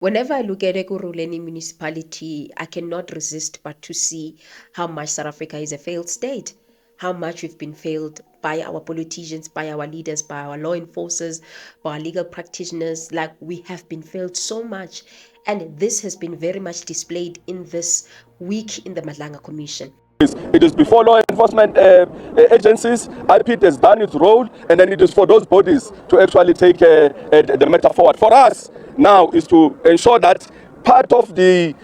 Whenever I look at Ekurhuleni municipality, I cannot resist but to see how much South Africa is a failed state, how much we've been failed by our politicians, by our leaders, by our law enforcers, by our legal practitioners. Like, we have been failed so much. And this has been very much displayed in this week in the Madlanga Commission. It is before law enforcement agencies. IPID has done its role, and then it is for those bodies to actually take the matter forward. For us now is to ensure that part of the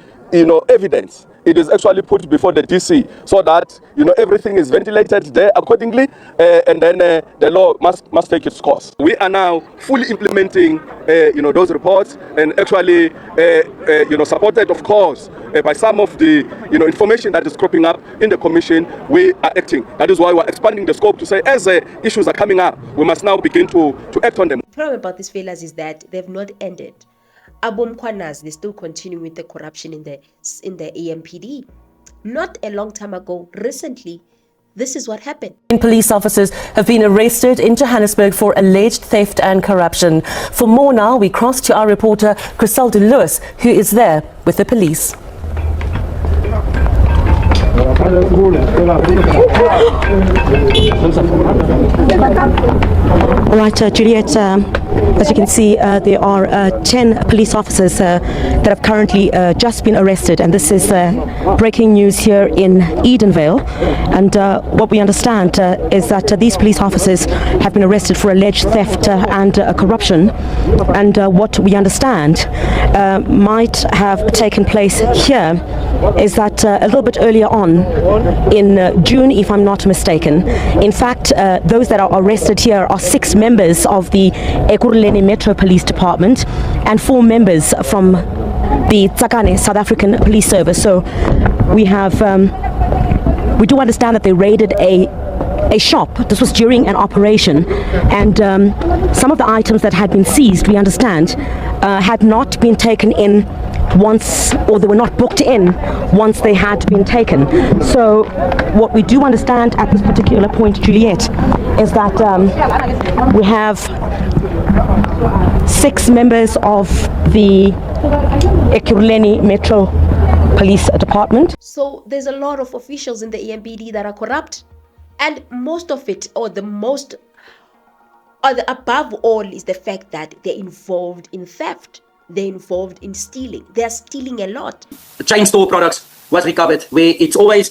evidence, it is actually put before the DC, so that everything is ventilated there accordingly, and then the law must take its course. We are now fully implementing those reports, and actually supported, of course, by some of the information that is cropping up in the commission. We are acting. That is why we're expanding the scope to say, as issues are coming up, we must now begin to act on them. The problem about these failures is that they've not ended. Mkhwanazi, they still continue with the corruption in the Empd. Not a long time ago, recently, this is what happened. Police officers have been arrested in Johannesburg for alleged theft and corruption. For more now, we cross to our reporter JULIUS, who is there with the police. Right, Juliet, as you can see, there are 10 police officers that have currently just been arrested, and this is breaking news here in Edenvale. And what we understand is that these police officers have been arrested for alleged theft and corruption, and what we understand might have taken place here is that a little bit earlier on in June, if I'm not mistaken. In fact, those that are arrested here are 6 members of the Ekurhuleni Metro Police Department and 4 members from the Tsakane South African Police Service. So we do understand that they raided a shop. This was during an operation, and some of the items that had been seized, we understand, had not been taken in once, or they were not booked in once they had been taken. So what we do understand at this particular point, Juliet, is that we have 6 members of the Ekurhuleni Metro Police Department. So there's a lot of officials in the Empd that are corrupt, and most of it, or the above all, is the fact that they're involved in theft. They're involved in stealing. They're stealing a lot. The chain store products was recovered, where it's always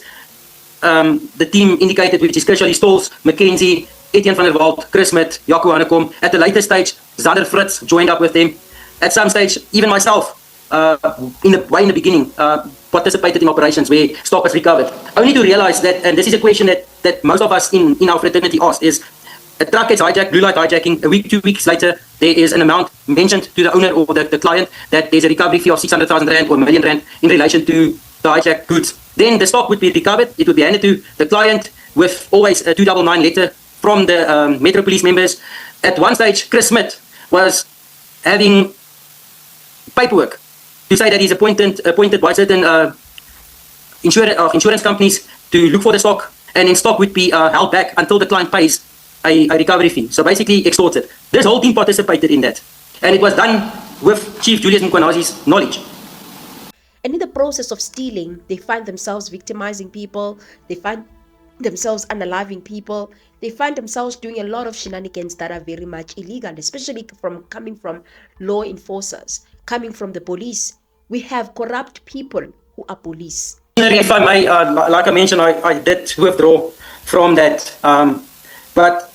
the team indicated, which is Christian Stolz, Mkhwanazi, Etienne van der Walt, Chris Smith, Jaco Hanekom. At the later stage, Zander Fritz joined up with them. At some stage, even myself, in the beginning, participated in operations where stock was recovered. Only to realize that, and this is a question that most of us in our fraternity asked, is a truck gets hijacked, blue light hijacking, a week, 2 weeks later, there is an amount mentioned to the owner or the client that there's a recovery fee of 600,000 rand or R1 million in relation to the hijacked goods. Then the stock would be recovered, it would be handed to the client with always a 299 letter from the Metro Police members. At one stage, Chris Smith was having paperwork to say that he's appointed by certain insurance companies to look for the stock, and then stock would be held back until the client pays a recovery fee. So basically extorted. This whole team participated in that, and it was done with Chief Julius Mkhwanazi's knowledge. And in the process of stealing, they find themselves victimizing people, they find themselves unaliving people, they find themselves doing a lot of shenanigans that are very much illegal, especially coming from law enforcers, coming from the police. We have corrupt people who are police. If I may, like I mentioned, I did withdraw from that, but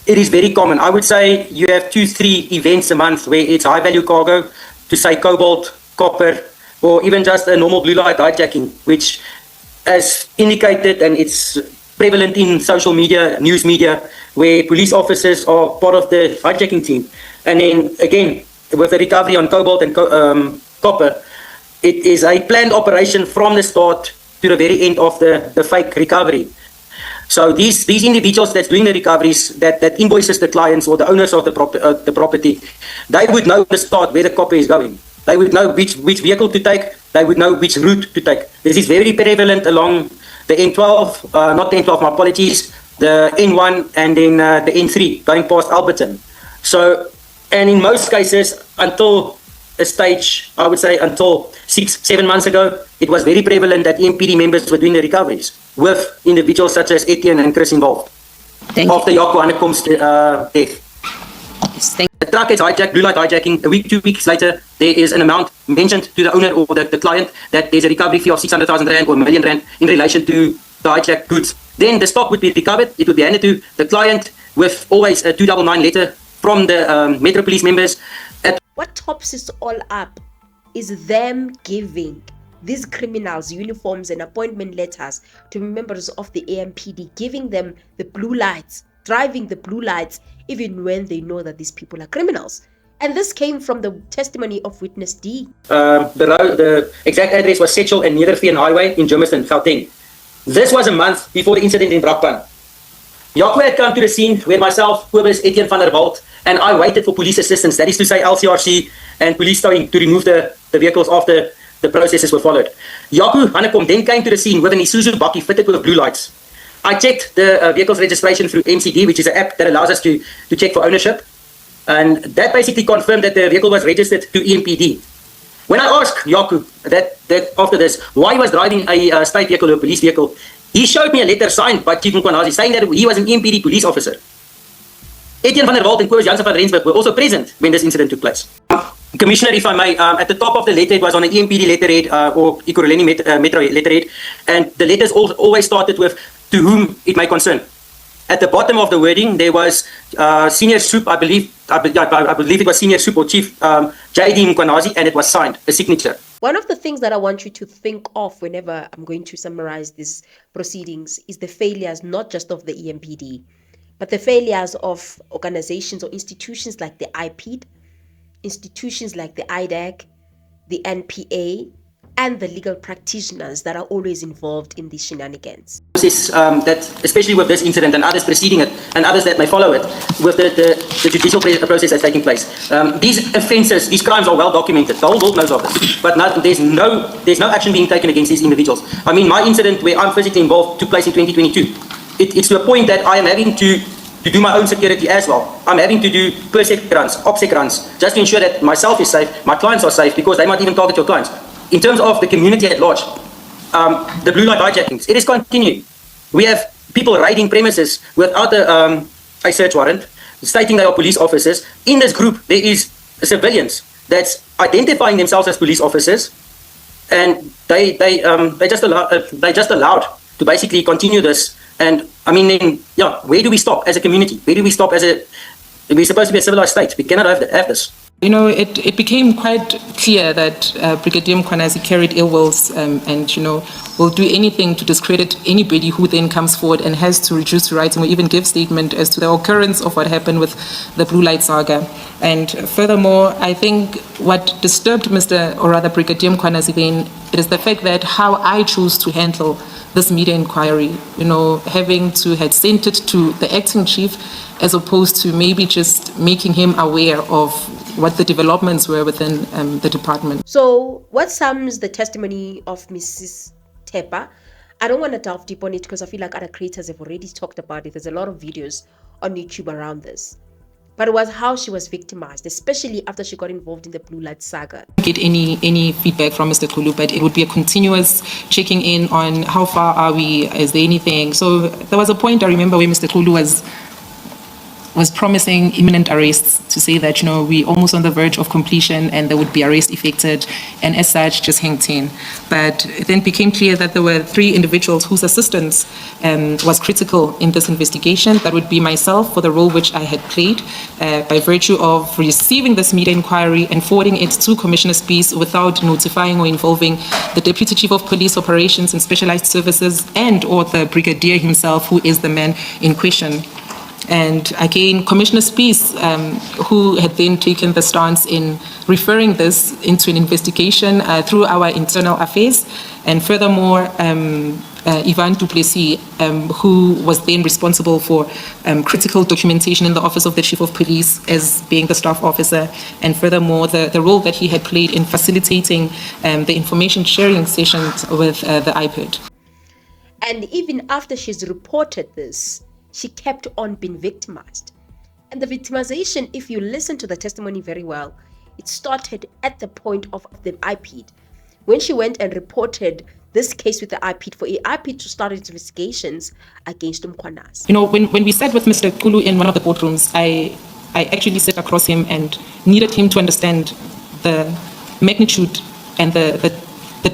it is very common. I would say you have 2-3 events a month where it's high value cargo, to say cobalt, copper, or even just a normal blue light hijacking, which, as indicated, and it's prevalent in social media, news media, where police officers are part of the hijacking team. And then again, with the recovery on cobalt and copper, it is a planned operation from the start to the very end of the fake recovery. So these individuals that's doing the recoveries, that invoices the clients or the owners of the property, they would know the start where the copper is going. They would know which vehicle to take. They would know which route to take. This is very prevalent along the N12, not the N12, my apologies, the N1 and then the N3 going past Alberton. So, and in most cases, until a stage, I would say, until 6-7 months ago, it was very prevalent that MPD members were doing the recoveries with individuals such as Etienne and Chris involved. After Jaco Hannekom's death. The truck gets hijacked, blue light hijacking. A week, 2 weeks later, there is an amount mentioned to the owner or the client that there's a recovery fee of 600,000 rand or R1 million in relation to the hijacked goods. Then the stock would be recovered. It would be handed to the client with always a 299 letter from the Metro Police members. What tops it all up is them giving these criminals uniforms and appointment letters to members of the Empd, giving them the blue lights, driving the blue lights, even when they know that these people are criminals. And this came from the testimony of witness D. The exact address was Setchel and Nederveen Highway in Germiston, Gauteng. This was a month before the incident in Brakpan. Jaco had come to the scene where myself, Kobus, Etienne van der Walt, and I waited for police assistance, that is to say LCRC and police towing, to remove the vehicles after the processes were followed. Jaco Hannekom then came to the scene with an Isuzu bakkie fitted with blue lights. I checked the vehicle's registration through MCD, which is an app that allows us to check for ownership. And that basically confirmed that the vehicle was registered to EMPD. When I asked Jaco that after this, why he was driving a state vehicle or a police vehicle, he showed me a letter signed by Chief Mkhwanazi saying that he was an EMPD police officer. Etienne van der Walt and Kobus Jansen van Rensburg were also present when this incident took place. Commissioner, if I may, at the top of the letter, it was on an EMPD letterhead or Ekurhuleni Metro letterhead, and the letters always started with, to whom it may concern. At the bottom of the wording, there was Senior Soup, I believe it was Senior Soup or Chief J.D. Mkhwanazi, and it was signed, a signature. One of the things that I want you to think of whenever I'm going to summarize these proceedings is the failures, not just of the EMPD, but the failures of organizations or institutions like the IPID, institutions like the IDAC, the NPA, and the legal practitioners that are always involved in these shenanigans. That, especially with this incident and others preceding it, and others that may follow it, with the judicial process that's taking place. These offences, these crimes are well documented. The whole world knows of this. But there's no action being taken against these individuals. I mean, my incident where I'm physically involved took place in 2022. It's to a point that I am having to do my own security as well. I'm having to do PERSEC runs, OPSEC runs, just to ensure that myself is safe, my clients are safe, because they might even target your clients. In terms of the community at large, the blue light hijackings, it is continuing. We have people raiding premises without a search warrant, stating they are police officers. In this group, there is civilians that's identifying themselves as police officers, and they just allowed to basically continue this. And I mean, yeah, where do we stop as a community? Where do we stop we're supposed to be a civilized state. We cannot have this. You know, it became quite clear that Brigadier Mkhwanazi carried ill wills and, you know, will do anything to discredit anybody who then comes forward and has to reduce to writing or even give statement as to the occurrence of what happened with the Blue Light saga. And furthermore, I think what disturbed Brigadier Mkhwanazi then, it is the fact that how I chose to handle this media inquiry, you know, having to had sent it to the acting chief as opposed to maybe just making him aware of what the developments were within the department. So what sums the testimony of Mrs. Thepa? I don't want to delve deep on it because I feel like other creators have already talked about it. There's a lot of videos on YouTube around this. But it was how she was victimized, especially after she got involved in the Blue Light saga. Get any feedback from Mr. Kulu, but it would be a continuous checking in on how far are we, is there anything. So there was a point I remember where Mr. Kulu was promising imminent arrests, to say that, you know, we're almost on the verge of completion and there would be arrest effected, and as such just hang 10. But it then became clear that there were 3 individuals whose assistance was critical in this investigation. That would be myself, for the role which I had played by virtue of receiving this media inquiry and forwarding it to Commissioner Spies without notifying or involving the Deputy Chief of Police Operations and Specialized Services and or the Brigadier himself, who is the man in question. And again, Commissioner Spies, who had then taken the stance in referring this into an investigation through our internal affairs, and furthermore, Ivan du Plessis, who was then responsible for critical documentation in the Office of the Chief of Police as being the staff officer, and furthermore, the role that he had played in facilitating the information sharing sessions with the IPID. And even after she's reported this, she kept on being victimized. And the victimization, if you listen to the testimony very well, It started at the point of the IPID. When she went and reported this case with the IPID, for IPID to start its investigations against Mkhwanazi. You know, when we sat with Mr. Kulu in one of the boardrooms, I actually sat across him and needed him to understand the magnitude and the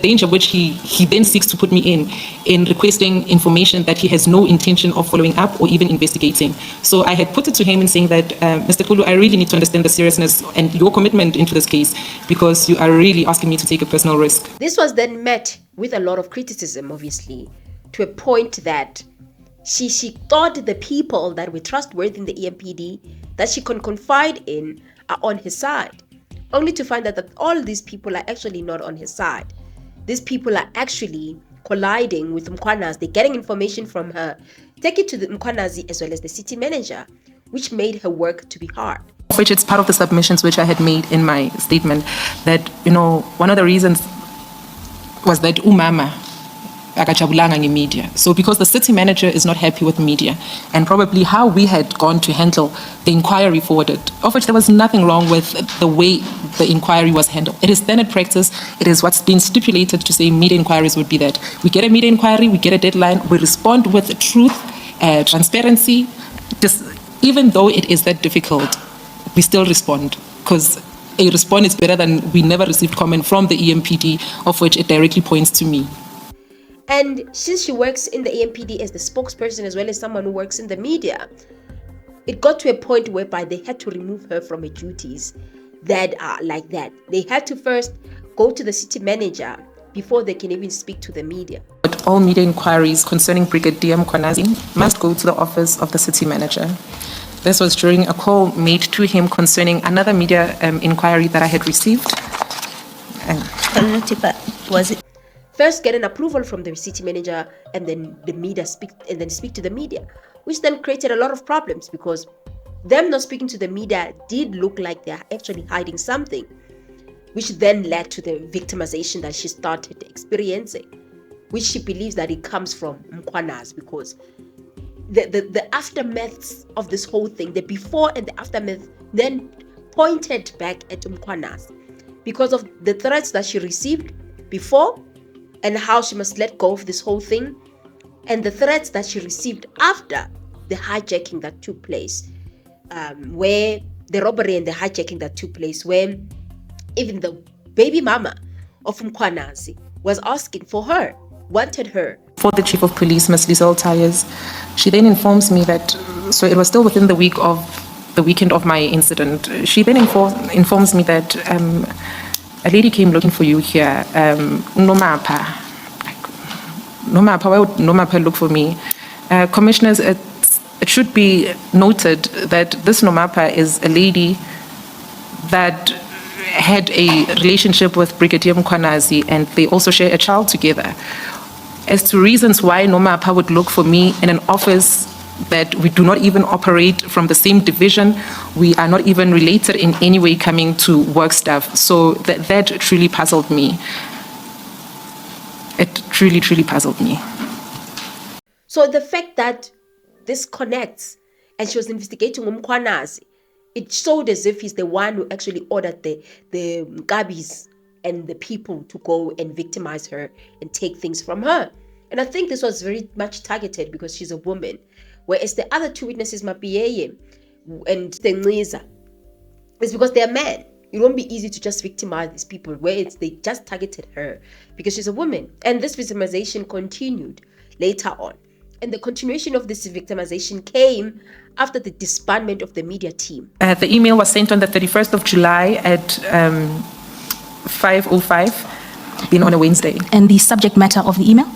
danger which he then seeks to put me in requesting information that he has no intention of following up or even investigating. So I had put it to him in saying that, Mr. Kulu, I really need to understand the seriousness and your commitment into this case, because you are really asking me to take a personal risk. This was then met with a lot of criticism, obviously, to a point that she thought the people that were trustworthy in the EMPD, that she can confide in, are on his side, only to find that all these people are actually not on his side. These people are actually colliding with Mkhwanazi. They're getting information from her, take it to the Mkhwanazi as well as the city manager, which made her work to be hard. Which it's part of the submissions which I had made in my statement, that, you know, one of the reasons was that umama akajabulanga nge-media. So because the city manager is not happy with media, and probably how we had gone to handle the inquiry forwarded, of which there was nothing wrong with the way the inquiry was handled. It is standard practice. It is what's been stipulated to say media inquiries would be that. We get a media inquiry, we get a deadline, we respond with truth, transparency. Even though it is that difficult, we still respond, because a response is better than we never received comment from the EMPD, of which it directly points to me. And since she works in the EMPD as the spokesperson as well as someone who works in the media, it got to a point whereby they had to remove her from her duties that are like that. They had to first go to the city manager before they can even speak to the media. But all media inquiries concerning Brigadier Mkhwanazi must go to the office of the city manager. This was during a call made to him concerning another media inquiry that I had received. Was it? First get an approval from the city manager and then the media speak to the media, which then created a lot of problems, because them not speaking to the media did look like they're actually hiding something, which then led to the victimization that she started experiencing, which she believes that it comes from Mkhwanazi, because the aftermaths of this whole thing, the before and the aftermath, then pointed back at Mkhwanazi because of the threats that she received before and how she must let go of this whole thing, and the threats that she received after the hijacking that took place, where the robbery and the hijacking that took place, where even the baby mama of Mkhwanazi was asking for her, wanted her. For the chief of police, Ms. Liesel Tyers, she then informs me that, so it was still within the weekend of my incident, she then informs me that a lady came looking for you here, Nomapa. Nomapa, why would Nomapa look for me? Commissioners, it should be noted that this Nomapa is a lady that had a relationship with Brigadier Mkhwanazi, and they also share a child together. As to reasons why Nomapa would look for me in an office that we do not even operate from the same division, we are not even related in any way coming to work stuff. So that truly puzzled me. It truly, truly puzzled me. So the fact that this connects and she was investigating Mkhwanazi, it showed as if he's the one who actually ordered the Mkabis and the people to go and victimize her and take things from her. And I think this was very much targeted because she's a woman. Whereas the other two witnesses, Mapiyeye and Tengriza, it's because they're men. It won't be easy to just victimize these people, where they just targeted her because she's a woman. And this victimization continued later on. And the continuation of this victimization came after the disbandment of the media team. The email was sent on the 31st of July at 5:05, being on a Wednesday. And the subject matter of the email?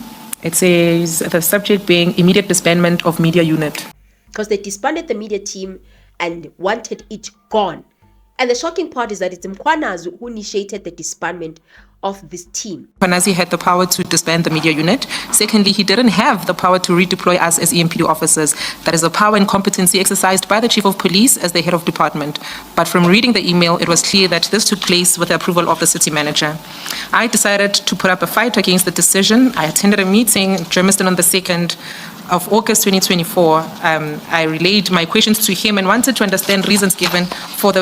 It says the subject being immediate disbandment of media unit. Because they disbanded the media team and wanted it gone. And the shocking part is that it's Mkhwanazi who initiated the disbandment of this team. Mkhwanazi had the power to disband the media unit. Secondly, he didn't have the power to redeploy us as EMPD officers. That is a power and competency exercised by the chief of police as the head of department. But from reading the email, it was clear that this took place with the approval of the city manager. I decided to put up a fight against the decision. I attended a meeting in Germiston on the 2nd of August 2024, I relayed my questions to him and wanted to understand reasons given for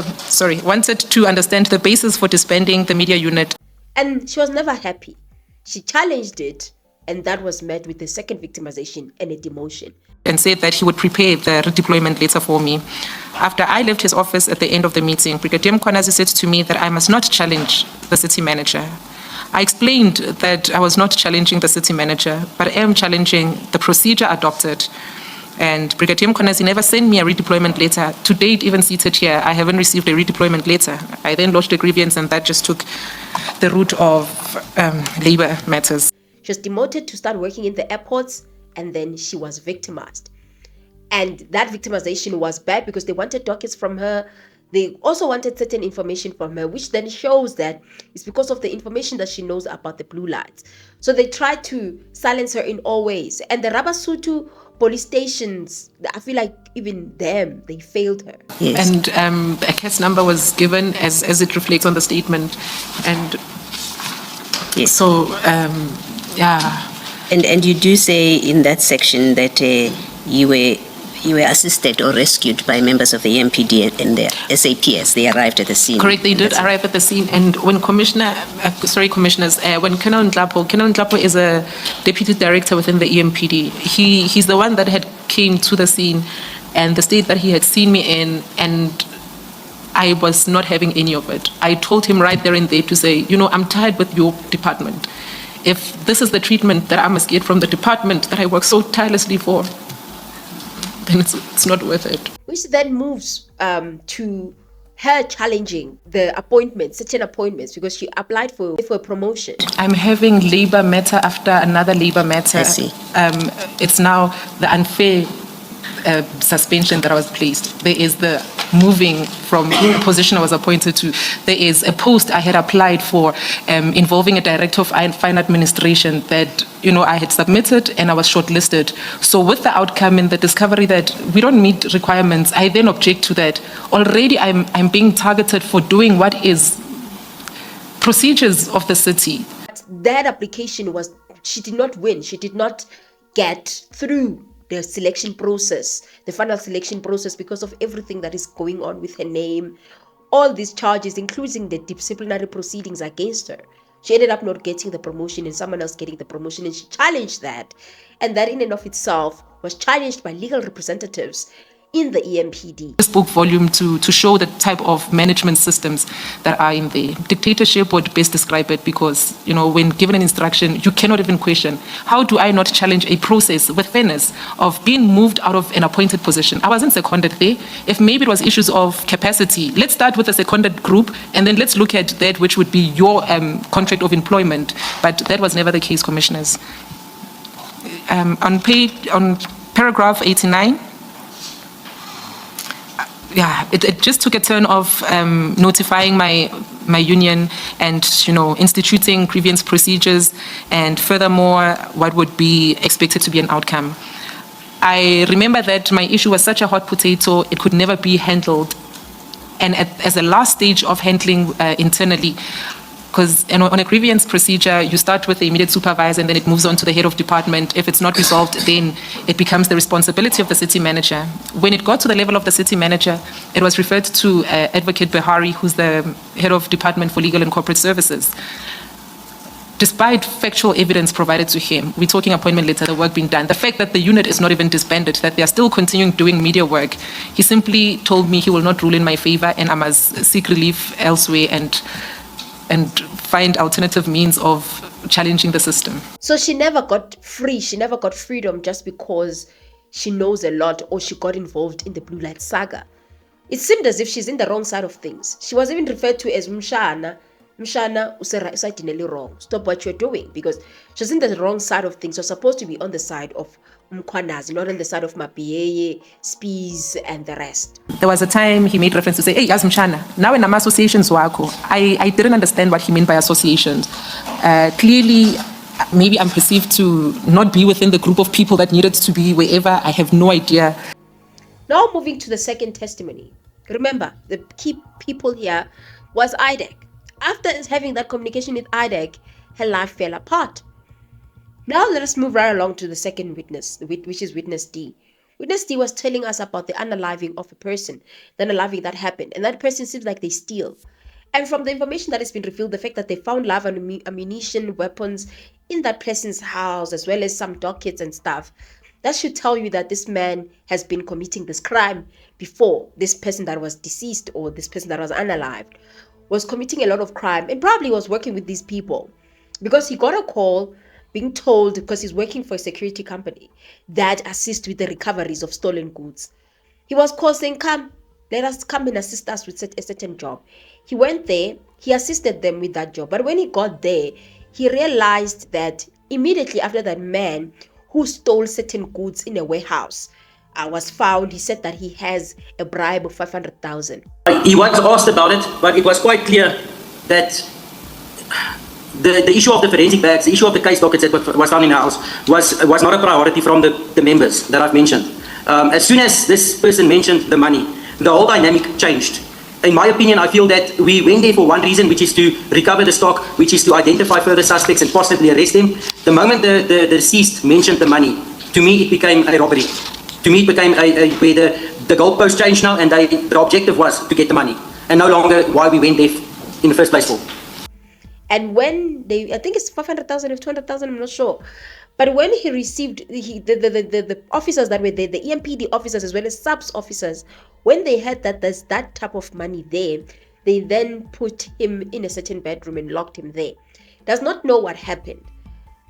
wanted to understand the basis for disbanding the media unit. And she was never happy. She challenged it, and that was met with a second victimization and a demotion. And said that he would prepare the redeployment letter for me. After I left his office at the end of the meeting, Brigadier Mkhwanazi said to me that I must not challenge the city manager. I explained that I was not challenging the city manager, but I am challenging the procedure adopted. And Brigadier Mkhwanazi never sent me a redeployment letter. To date, even seated here, I haven't received a redeployment letter. I then lodged a grievance, and that just took the route of labor matters. She was demoted to start working in the airports, and then she was victimized. And that victimization was bad because they wanted dockets from her. They also wanted certain information from her, which then shows that it's because of the information that she knows about the blue lights. So they tried to silence her in all ways. And the Rabasutu police stations, I feel like even them, they failed her. Yes. And a case number was given as it reflects on the statement. And yes. So, yeah. And you do say in that section that you were assisted or rescued by members of the Empd and the SAPS. They arrived at the scene. Correct, they did arrive at the scene. And when commissioners, when Colonel Nhlapo is a deputy director within the Empd, he's the one that had came to the scene and the state that he had seen me in, and I was not having any of it. I told him right there and there to say, I'm tired with your department. If this is the treatment that I must get from the department that I work so tirelessly for, then it's not worth it. Which then moves to her challenging the appointments, certain appointments, because she applied for a promotion. I'm having labor matter after another labor matter. I see. It's now the unfair suspension that I was placed. There is the moving from the position I was appointed to. There is a post I had applied for involving a director of fine administration that I had submitted and I was shortlisted. So with the outcome and the discovery that we don't meet requirements, I then object to that. Already I'm being targeted for doing what is procedures of the city. That application she did not win. She did not get through the selection process, the final selection process, because of everything that is going on with her name, all these charges, including the disciplinary proceedings against her. She ended up not getting the promotion and someone else getting the promotion, and she challenged that. And that in and of itself was challenged by legal representatives in the EMPD. This book volume to show the type of management systems that are in there. Dictatorship would best describe it because, when given an instruction, you cannot even question. How do I not challenge a process with fairness of being moved out of an appointed position? I wasn't seconded there. If maybe it was issues of capacity, let's start with the seconded group and then let's look at that which would be your contract of employment. But that was never the case, commissioners. On paragraph 89, it just took a turn of notifying my union and instituting grievance procedures, and furthermore what would be expected to be an outcome. I remember that my issue was such a hot potato, it could never be handled, and as a last stage of handling internally, because on a grievance procedure, you start with the immediate supervisor and then it moves on to the head of department. If it's not resolved, then it becomes the responsibility of the city manager. When it got to the level of the city manager, it was referred to Advocate Behari, who's the head of department for legal and corporate services. Despite factual evidence provided to him, we're talking appointment letter, the work being done, the fact that the unit is not even disbanded, that they are still continuing doing media work, he simply told me he will not rule in my favor and I must seek relief elsewhere and find alternative means of challenging the system. So she never got free. She never got freedom just because she knows a lot or she got involved in the Blue Light saga. It seemed as if she's in the wrong side of things. She was even referred to as Mshana. Mshana, usaidineli wrong. Stop what you're doing, because she's in the wrong side of things. You're supposed to be on the side of Mkhwanazi, not on the side of Mabiyeye, Spies, and the rest. There was a time he made reference to say, hey, Yas Mshana, now in Nama associations wako. I didn't understand what he meant by associations. Clearly, maybe I'm perceived to not be within the group of people that needed to be wherever. I have no idea. Now moving to the second testimony. Remember, the key people here was IDEC. After having that communication with IDEC, her life fell apart. Now let us move right along to the second witness, which is Witness D. Witness D was telling us about the unaliving of a person, the unaliving that happened, and that person seems like they steal. And from the information that has been revealed, the fact that they found live ammunition, weapons in that person's house, as well as some dockets and stuff, that should tell you that this man has been committing this crime before. This person that was deceased, or this person that was unalived, was committing a lot of crime and probably was working with these people, because he got a call being told, because he's working for a security company that assists with the recoveries of stolen goods. He was called saying, come, let us come and assist us with a certain job. He went there, he assisted them with that job. But when he got there, he realized that immediately after that man who stole certain goods in a warehouse was found, he said that he has a bribe of 500,000. He was asked about it, but it was quite clear that the issue of the forensic bags, the issue of the case dockets that was found in the house was not a priority from the members that I've mentioned. As soon as this person mentioned the money, the whole dynamic changed. In my opinion, I feel that we went there for one reason, which is to recover the stock, which is to identify further suspects and possibly arrest them. The moment the deceased mentioned the money, to me it became a robbery. To me it became where the goalpost changed now, and the objective was to get the money, and no longer why we went there in the first place for. And when they, I think it's 500,000 or 200,000, I'm not sure. But when he received the officers that were there, the Empd officers as well as subs officers, when they heard that there's that type of money there, they then put him in a certain bedroom and locked him there. Does not know what happened.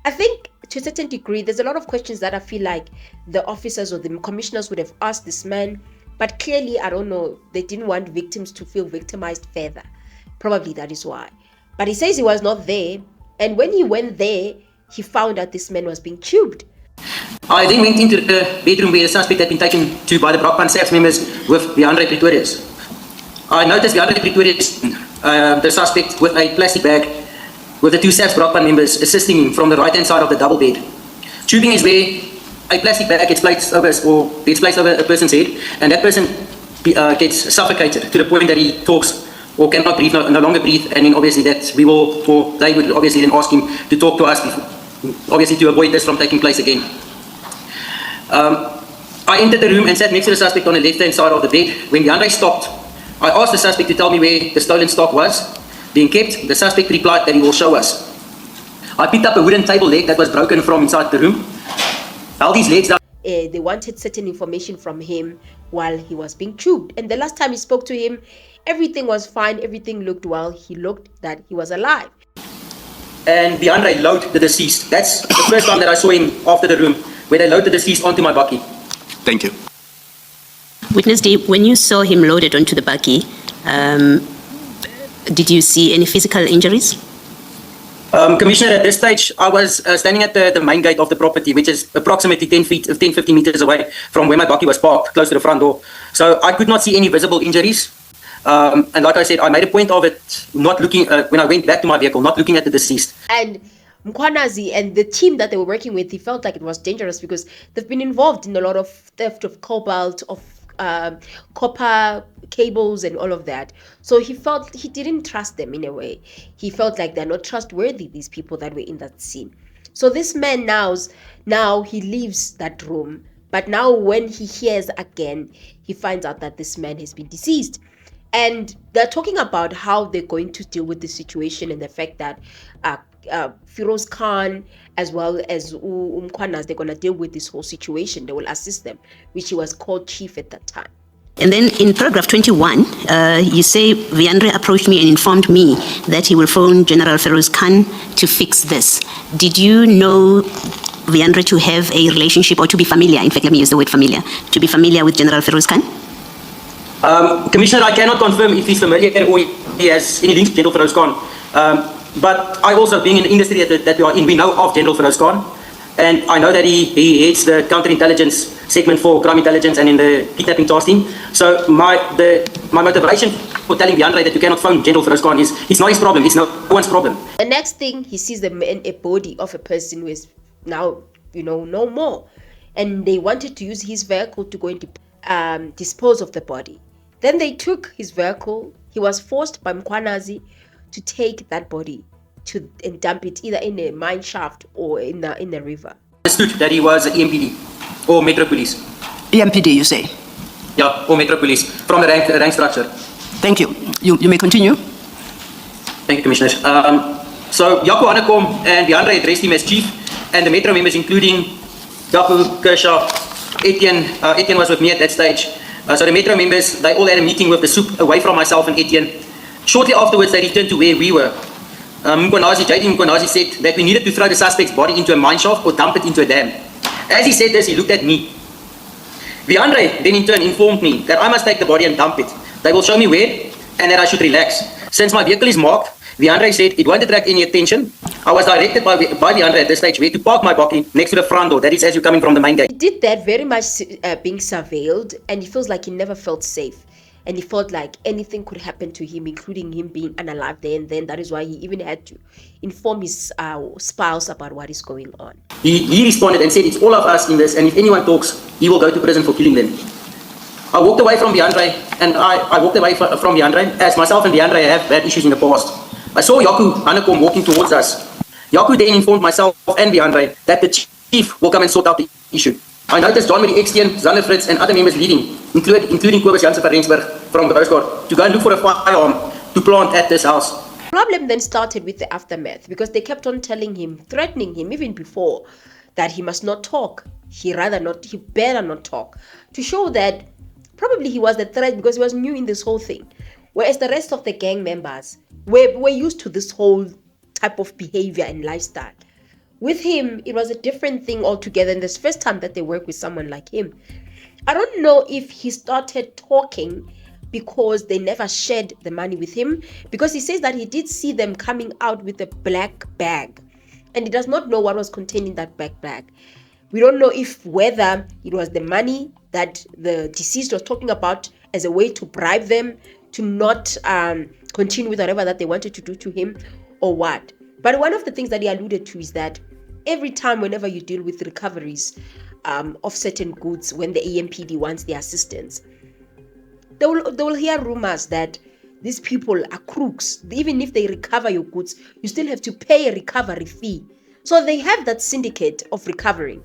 I think to a certain degree, there's a lot of questions that I feel like the officers or the commissioners would have asked this man, but clearly, I don't know, they didn't want victims to feel victimized further. Probably that is why. But he says he was not there, and when he went there, he found out this man was being tubed. I then went into the bedroom where the suspect had been taken to by the Brockpan SAPS members with the Andre Pretorius. I noticed the Andre Pretorius, the suspect, with a plastic bag with the two SAPS Brockpan members assisting him from the right-hand side of the double bed. Tubing is where a plastic bag gets placed over a person's head, and that person gets suffocated to the point that he talks or cannot breathe, no longer breathe, and then obviously that we will, or they would obviously then ask him to talk to us, obviously to avoid this from taking place again. I entered the room and sat next to the suspect on the left-hand side of the bed. When the Andre stopped, I asked the suspect to tell me where the stolen stock was being kept. The suspect replied that he will show us. I picked up a wooden table leg that was broken from inside the room, held his legs down. They wanted certain information from him while he was being tubed. And the last time he spoke to him, everything was fine, everything looked well, he looked that he was alive. And the Andre loaded the deceased. That's the first time that I saw him after the room, where they loaded the deceased onto my bakkie. Thank you. Witness D, when you saw him loaded onto the bakkie, did you see any physical injuries? Commissioner, at this stage, I was standing at the main gate of the property, which is approximately 10-15 meters away from where my bakkie was parked, close to the front door. So I could not see any visible injuries. And like I said, I made a point of it, not looking, when I went back to my vehicle, not looking at the deceased. And Mkhwanazi and the team that they were working with, he felt like it was dangerous because they've been involved in a lot of theft of cobalt, of copper cables and all of that. So he felt he didn't trust them in a way. He felt like they're not trustworthy, these people that were in that scene. So this man now he leaves that room, but now when he hears again, he finds out that this man has been deceased. And they're talking about how they're going to deal with the situation and the fact that Feroz Khan as well as Mkhwanazi, they're going to deal with this whole situation. They will assist them, which he was called chief at that time. And then in paragraph 21, you say, Viandre approached me and informed me that he will phone General Feroz Khan to fix this. Did you know Viandre to have a relationship or to be familiar, in fact, let me use the word familiar, to be familiar with General Feroz Khan? Commissioner, I cannot confirm if he's familiar or he has any links to General Feroz Khan. But I also, being in the industry that we are in, we know of General Feroz Khan. And I know that he heads the counterintelligence segment for crime intelligence and in the kidnapping task team. So my motivation for telling Viandre that you cannot phone General Feroz Khan is it's not his problem, it's no one's problem. The next thing, he sees a body of a person who is now, no more. And they wanted to use his vehicle to go and dispose of the body. Then they took his vehicle. He was forced by Mkhwanazi to take that body and dump it either in a mine shaft or in the river. Understood that he was EMPD or Metro Police. EMPD, you say? Yeah, or Metro Police from the rank structure. Thank you. You may continue. Thank you, Commissioners. So Jaco Hanekom and Viandre addressed him as chief, and the Metro members, including Jaco, Kershaw, Etienne. Etienne was with me at that stage. So the Metro members, they all had a meeting with the soup away from myself and Etienne. Shortly afterwards, they returned to where we were. Mkhwanazi said that we needed to throw the suspect's body into a mine shaft or dump it into a dam. As he said this, he looked at me. Viandre then in turn informed me that I must take the body and dump it. They will show me where and that I should relax. Since my vehicle is marked, Viandre said it won't attract any attention. I was directed by Viandre at this stage where to park my bakkie next to the front door. That is as you're coming from the main gate. He did that very much being surveilled, and he feels like he never felt safe. And he felt like anything could happen to him, including him being unalive there and then. That is why he even had to inform his spouse about what is going on. He responded and said it's all of us in this, and if anyone talks, he will go to prison for killing them. I walked away from Viandre, and I walked away from Viandre, as myself and Viandre have had issues in the past. I saw Jaco Hanekom walking towards us. Jaco then informed myself and Viandre that the chief will come and sort out the issue. I noticed John Marie Extien, Zander Fritz, and other members leaving, including Kobus Jansen van Rensburg from the Coast Guard, to go and look for a firearm to plant at this house. Problem then started with the aftermath, because they kept on telling him, threatening him even before, that he must not talk. He better not talk, to show that probably he was the threat because he was new in this whole thing. Whereas the rest of the gang members were used to this whole type of behavior and lifestyle. With him, it was a different thing altogether, and this first time that they work with someone like him. I don't know if he started talking because they never shared the money with him, because he says that he did see them coming out with a black bag, and he does not know what was contained in that black bag. We don't know whether it was the money that the deceased was talking about as a way to bribe them to not continue with whatever that they wanted to do to him, or what. But one of the things that he alluded to is that every time whenever you deal with recoveries of certain goods, when the EMPD wants their assistance, they will hear rumors that these people are crooks. Even if they recover your goods, you still have to pay a recovery fee. So they have that syndicate of recovering.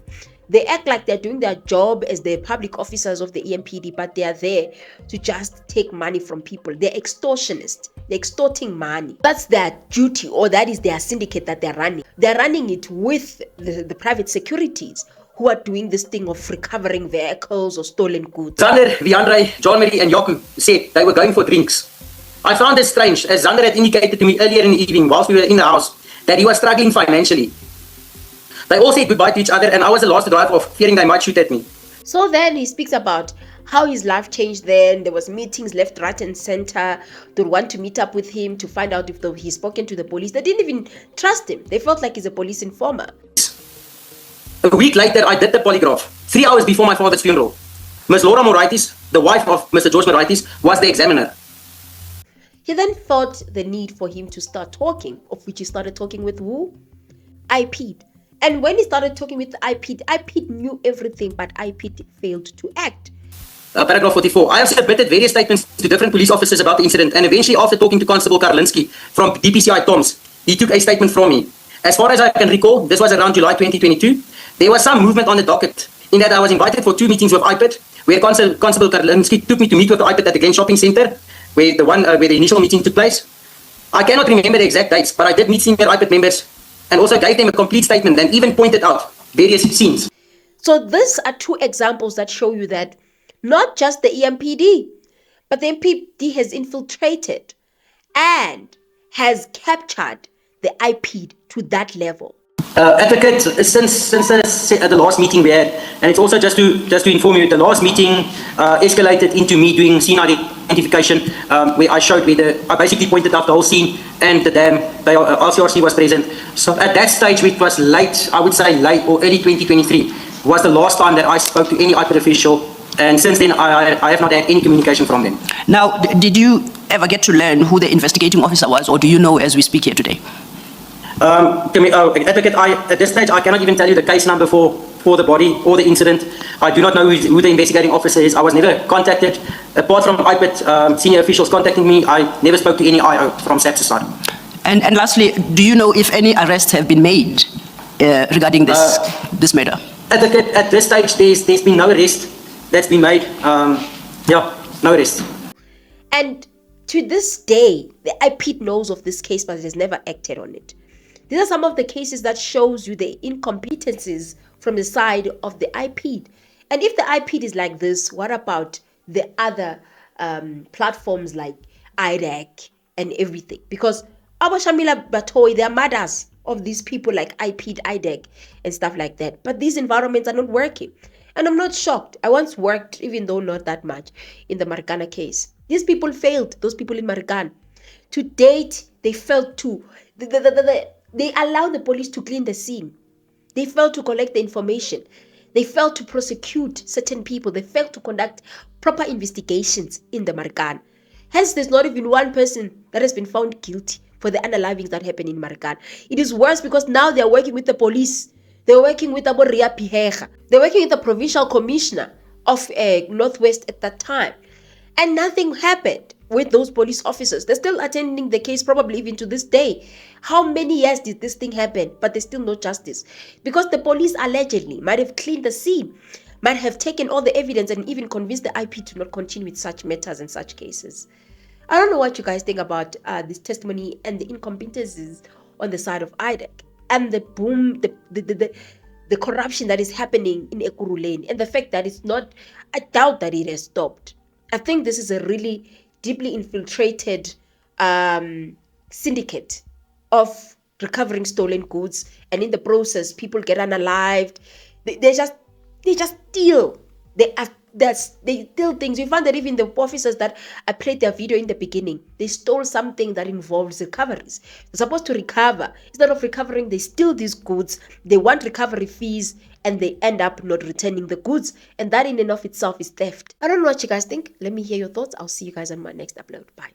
They act like they're doing their job as the public officers of the EMPD, but they are there to just take money from people. They're extortionists. They're extorting money. That's their duty, or that is their syndicate that they're running. They're running it with the private securities who are doing this thing of recovering vehicles or stolen goods. Zander, Viandre, John Marie, and Jaco said they were going for drinks. I found it strange, as Zander had indicated to me earlier in the evening whilst we were in the house, that he was struggling financially. They all said goodbye to each other, and I was the last to drive off, fearing they might shoot at me. So then he speaks about how his life changed then. There was meetings left, right, and center. They would want to meet up with him to find out if he's spoken to the police. They didn't even trust him. They felt like he's a police informer. A week later, I did the polygraph, 3 hours before my father's funeral. Ms. Laura Moraitis, the wife of Mr. George Moraitis, was the examiner. He then felt the need for him to start talking, of which he started talking with who? IPID. And when he started talking with IPID, IPID knew everything, but IPID failed to act. Paragraph 44. I have submitted various statements to different police officers about the incident, and eventually after talking to Constable Karlinski from DPCI Toms, he took a statement from me. As far as I can recall, this was around July 2022, there was some movement on the docket, in that I was invited for 2 meetings with IPID, where Constable Karlinski took me to meet with the IPID at the Glen Shopping Centre, where the initial meeting took place. I cannot remember the exact dates, but I did meet senior IPID members and also gave them a complete statement and even pointed out various scenes. So these are 2 examples that show you that not just the EMPD, but the EMPD has infiltrated and has captured the IPID to that level. Advocate, since the last meeting we had, and it's also just to inform you, the last meeting escalated into me doing scene identification, where I basically pointed out the whole scene and the dam. RCRC was present. So at that stage, which was late, I would say late or early 2023, was the last time that I spoke to any IPID official, and since then I have not had any communication from them. Now, did you ever get to learn who the investigating officer was, or do you know as we speak here today? Advocate, at this stage, I cannot even tell you the case number for the body or the incident. I do not know who the investigating officer is. I was never contacted. Apart from IPID senior officials contacting me, I never spoke to any IO from SAPS's side. And lastly, do you know if any arrests have been made regarding this matter? At this stage, there's been no arrest that's been made. Yeah, no arrest. And to this day, the IPID knows of this case, but it has never acted on it. These are some of the cases that shows you the incompetencies from the side of the IPID. And if the IPID is like this, what about the other platforms like IDEC and everything? Because our Shamila, Batohi, they are mothers of these people like IPID, IDEC, and stuff like that. But these environments are not working. And I'm not shocked. I once worked, even though not that much, in the Marikana case. These people failed, those people in Marikana. To date, they failed to, they allowed the police to clean the scene. They failed to collect the information. They failed to prosecute certain people. They failed to conduct proper investigations in the Marikana. Hence, there's not even one person that has been found guilty for the unalivings that happened in Marikana. It is worse because now they're working with the police. They're working with Abo Ria Pihecha. They're working with the provincial commissioner of Northwest at that time. And nothing happened with those police officers. They're still attending the case, probably even to this day. How many years did this thing happen? But there's still no justice. Because the police allegedly might have cleaned the scene, might have taken all the evidence and even convinced the IP to not continue with such matters and such cases. I don't know what you guys think about this testimony and the incompetencies on the side of IDEC and the boom, the corruption that is happening in Ekurhuleni and the fact that it's not, I doubt that it has stopped. I think this is a really deeply infiltrated syndicate of recovering stolen goods, and in the process, people get unalived. They just steal. They steal things. You find that even the officers that I played their video in the beginning, they stole something that involves recoveries. They're supposed to recover. Instead of recovering, they steal these goods. They want recovery fees, and they end up not returning the goods. And that in and of itself is theft. I don't know what you guys think. Let me hear your thoughts. I'll see you guys on my next upload. Bye.